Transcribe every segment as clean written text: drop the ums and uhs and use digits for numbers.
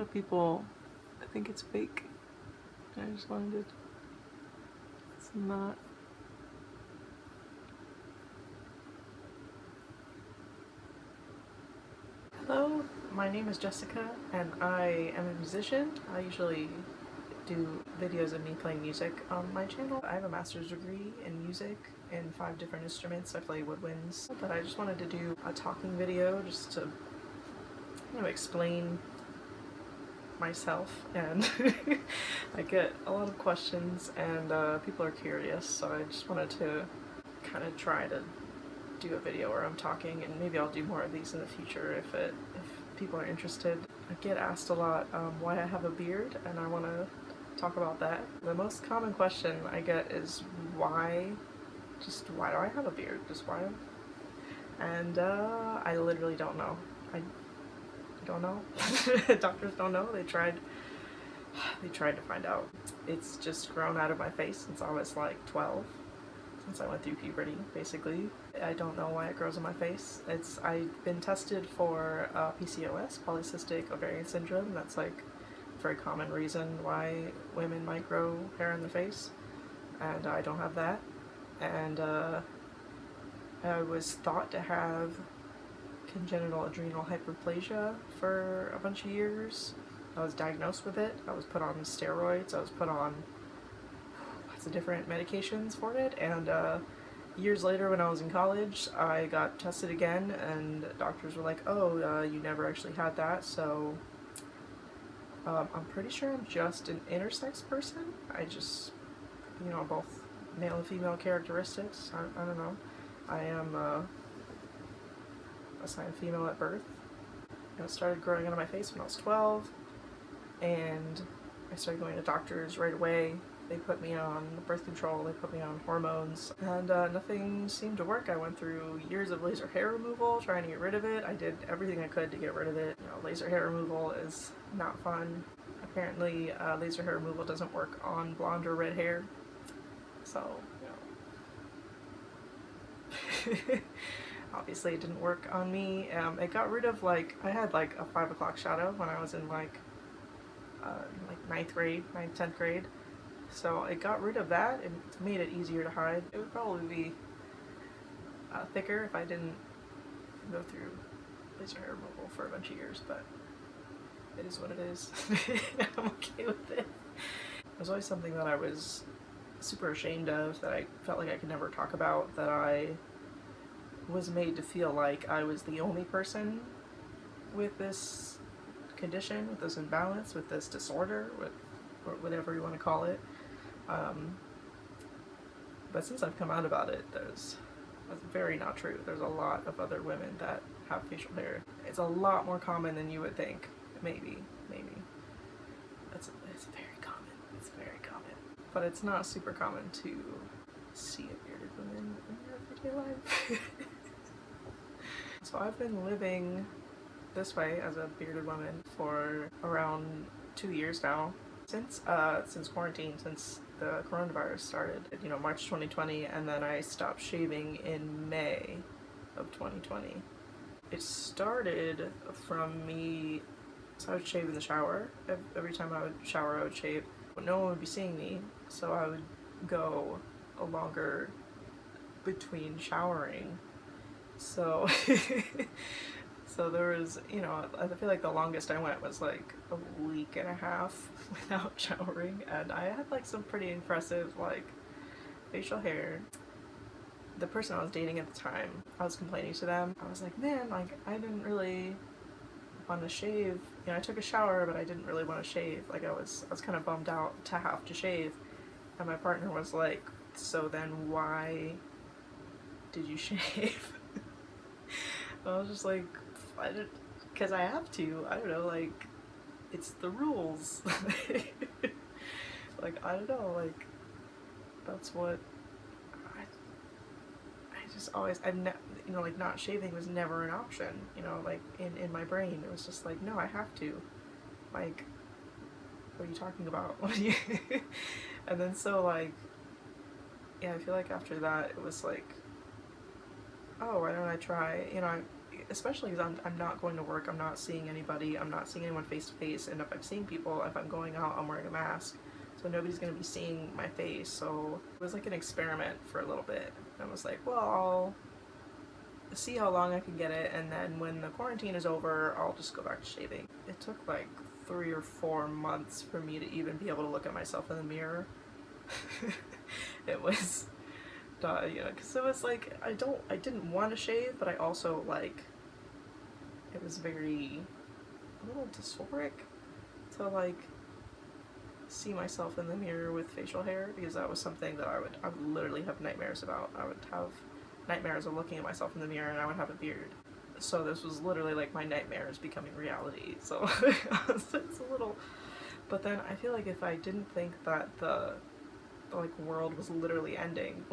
of people think it's fake. I just wanted to, it's not. Hello, my name is Jessica and I am a musician. I usually do videos of me playing music on my channel. I have a master's degree in music in 5 different instruments. I play woodwinds, but I just wanted to do a talking video just to, explain myself, and I get a lot of questions and people are curious, so I just wanted to kind of try to do a video where I'm talking, and maybe I'll do more of these in the future if people are interested. I get asked a lot why I have a beard, and I want to talk about that. The most common question I get is why do I have a beard? Just why? And I literally don't know. I don't know. Doctors don't know. They tried to find out. It's just grown out of my face since I was like 12, since I went through puberty, basically. I don't know why it grows on my face. I've been tested for PCOS, polycystic ovarian syndrome. That's like a very common reason why women might grow hair in the face, and I don't have that. And I was thought to have congenital adrenal hyperplasia for a bunch of years. I was diagnosed with it. I was put on steroids. I was put on lots of different medications for it, and years later when I was in college I got tested again, and doctors were like, oh, you never actually had that, so I'm pretty sure I'm just an intersex person. I just, both male and female characteristics. I don't know. I am assigned female at birth. It started growing out of my face when I was 12, and I started going to doctors right away. They put me on birth control, they put me on hormones, and nothing seemed to work. I went through years of laser hair removal, trying to get rid of it. I did everything I could to get rid of it. Laser hair removal is not fun. Apparently, laser hair removal doesn't work on blonde or red hair. So, obviously it didn't work on me. It got rid of, I had a 5 o'clock shadow when I was in 9th grade, 10th grade. So it got rid of that. It made it easier to hide. It would probably be thicker if I didn't go through laser hair removal for a bunch of years, but it is what it is. I'm okay with it. It was always something that I was super ashamed of, that I felt like I could never talk about, that I was made to feel like I was the only person with this condition, with this imbalance, with this disorder, or whatever you want to call it. But since I've come out about it, that's very not true. There's a lot of other women that have facial hair. It's a lot more common than you would think. Maybe. It's very common. It's very common. But it's not super common to see a bearded woman in your everyday life. So I've been living this way as a bearded woman for around 2 years now. Since quarantine, since the coronavirus started, March 2020, and then I stopped shaving in May of 2020. It started from me, so I would shave in the shower. Every time I would shower, I would shave. But no one would be seeing me, so I would go a longer between showering. So so there was, I feel like the longest I went was like a week and a half without showering, and I had some pretty impressive facial hair. The person I was dating at the time, I was complaining to them. I was like, man, I didn't really want to shave. I took a shower, but I didn't really want to shave. I was kind of bummed out to have to shave. And my partner was like, so then why did you shave? I was just like, because I have to. I don't know, it's the rules. I don't know, that's what I just always, not shaving was never an option, in my brain. It was just no, I have to. What are you talking about? And then so, yeah, I feel like after that, it was oh, why don't I try, like, especially because I'm not going to work, I'm not seeing anybody, I'm not seeing anyone face to face, and if I'm seeing people, if I'm going out, I'm wearing a mask, so nobody's gonna be seeing my face. So it was like an experiment for a little bit. I was like, well, I'll see how long I can get it, and then when the quarantine is over, I'll just go back to shaving. It took like 3 or 4 months for me to even be able to look at myself in the mirror. It was, you know, because it was like, I didn't want to shave, but I also, like, it was very, a little dysphoric to, like, see myself in the mirror with facial hair, because that was something that I would literally have nightmares about. I would have nightmares of looking at myself in the mirror, and I would have a beard. So this was literally like my nightmares becoming reality. So it's a little, but then I feel like if I didn't think that the like world was literally ending,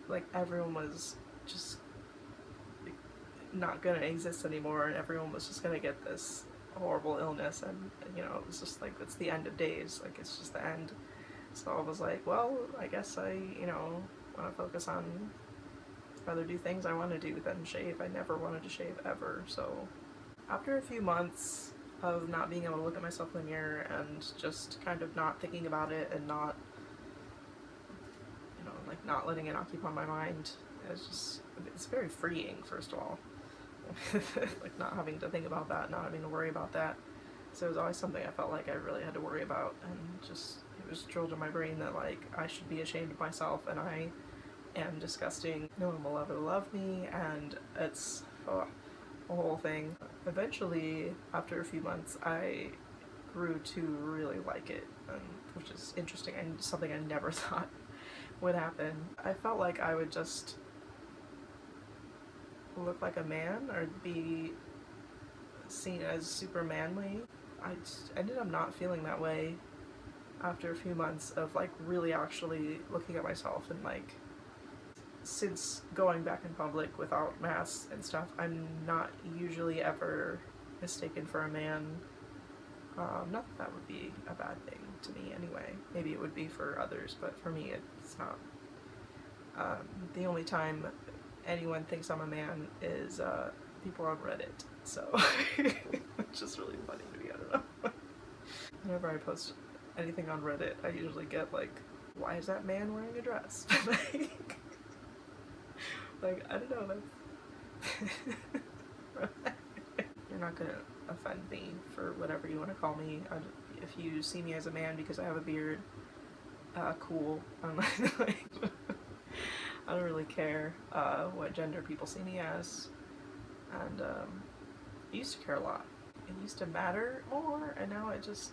like everyone was just not gonna exist anymore, and everyone was just gonna get this horrible illness, and you know, it was just like, it's the end of days, like it's just the end. So I was like, well, I guess I, you know, want to focus on, rather do things I want to do than shave. I never wanted to shave ever. So after a few months of not being able to look at myself in the mirror and just kind of not thinking about it and not, you know, like not letting it occupy my mind, it's very freeing, first of all. Like not having to think about that, not having to worry about that. So it was always something I felt like I really had to worry about, and just, it was drilled in my brain that like I should be ashamed of myself, and I am disgusting. No one will ever love me, and it's a whole thing. Eventually, after a few months, I grew to really like it, which is interesting and something I never thought would happen. I felt like I would just look like a man or be seen as super manly. I just ended up not feeling that way after a few months of like really actually looking at myself, and like, since going back in public without masks and stuff, I'm not usually ever mistaken for a man. Not that that would be a bad thing to me anyway. Maybe it would be for others, but for me it's not. The only time anyone thinks I'm a man is people on Reddit, so it's just really funny to me. I don't know. Whenever I post anything on Reddit, I usually get like, why is that man wearing a dress? Like, I don't know, you're not gonna offend me for whatever you want to call me. If you see me as a man because I have a beard, cool. I'm like, I don't really care what gender people see me as, and I used to care a lot. It used to matter more, and now it just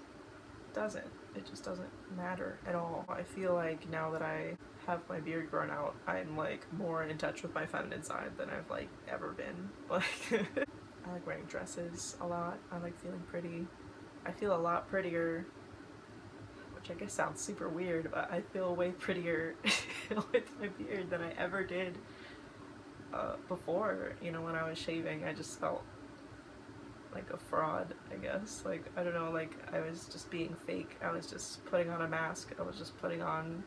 doesn't. It just doesn't matter at all. I feel like now that I have my beard grown out, I'm like more in touch with my feminine side than I've like ever been. Like, I like wearing dresses a lot. I like feeling pretty. I feel a lot prettier, which I guess sounds super weird, but I feel way prettier with my beard than I ever did before. You know, when I was shaving, I just felt like a fraud, I guess. Like, I don't know, like I was just being fake. I was just putting on a mask. I was just putting on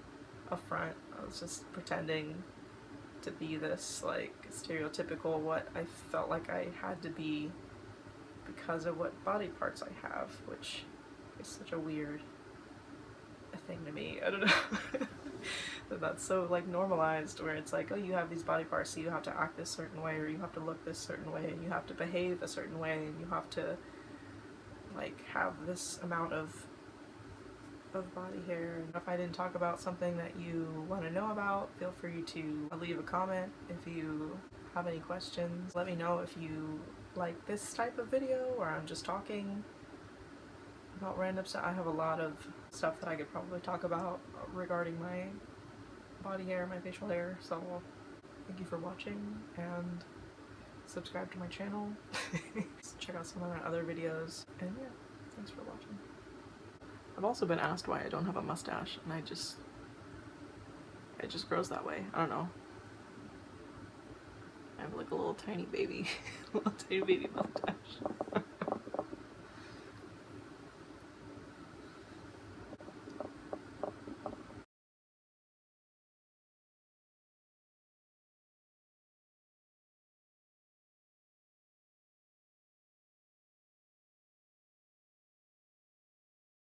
a front. I was just pretending to be this like stereotypical what I felt like I had to be because of what body parts I have, which is such a weird thing to me. I don't know. That's so like normalized, where it's like, oh, you have these body parts, so you have to act this certain way, or you have to look this certain way, and you have to behave a certain way, and you have to like have this amount of body hair. And if I didn't talk about something that you want to know about, feel free to leave a comment. If you have any questions, let me know. If you like this type of video where I'm just talking about random stuff, I have a lot of stuff that I could probably talk about regarding my body hair, my facial hair. So thank you for watching, and subscribe to my channel. Check out some of my other videos, and yeah, thanks for watching. I've also been asked why I don't have a mustache, and it just grows that way. I don't know. I have like a little tiny baby, little tiny baby mustache.